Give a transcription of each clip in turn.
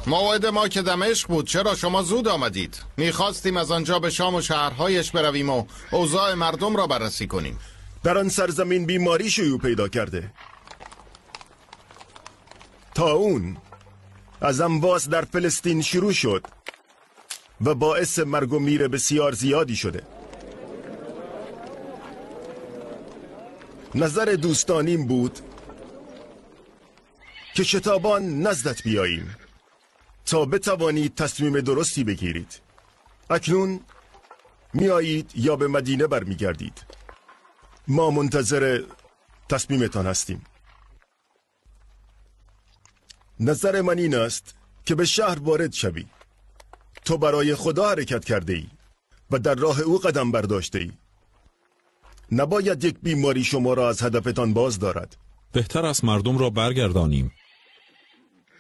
موعد ما که دمشق بود، چرا شما زود آمدید؟ میخواستیم از آنجا به شام و شهرهایش برویم و اوضاع مردم را بررسی کنیم. در آن سرزمین بیماری شیوع پیدا کرده. طاعون از امواس در فلسطین شروع شد و باعث مرگ و میر بسیار زیادی شده. نظر دوستانیم بود که شتابان نزدت بیاییم تا بتوانید تصمیم درستی بگیرید. اکنون میایید یا به مدینه برمیگردید؟ ما منتظر تصمیمتان هستیم. نظر من این است که به شهر وارد شوی. تو برای خدا حرکت کرده ای و در راه او قدم برداشته ای. نباید یک بیماری شما را از هدفتان باز دارد. بهتر است مردم را برگردانیم.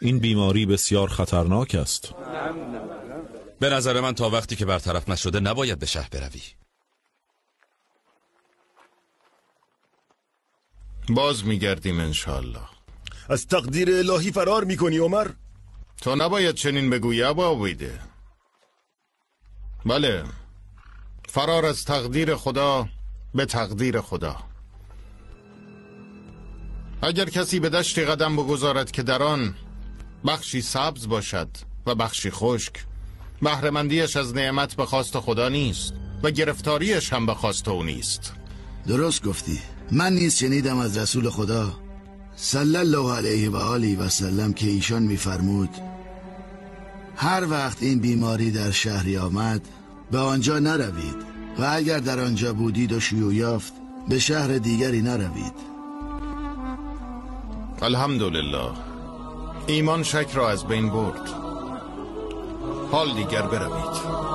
این بیماری بسیار خطرناک است. به نظر من تا وقتی که برطرف نشده نباید به شهر بروی. باز میگردیم انشالله. از تقدیر الهی فرار میکنی عمر؟ تو نباید چنین بگویی ابا عبیده. بله، فرار از تقدیر خدا به تقدیر خدا. اگر کسی به دشتی قدم بگذارد که در آن بخشی سبز باشد و بخشی خشک، بهره‌مندیش از نعمت به خواست خدا نیست و گرفتاریش هم به خواست او نیست. درست گفتی. من نیز شنیدم از رسول خدا صلی الله علیه و آله و سلم که ایشان می‌فرمود هر وقت این بیماری در شهری آمد به آنجا نروید و اگر در آنجا بودید و شیوع یافت به شهر دیگری نروید. الحمدلله، ایمان شک را از بین برد. حال دیگر بروید.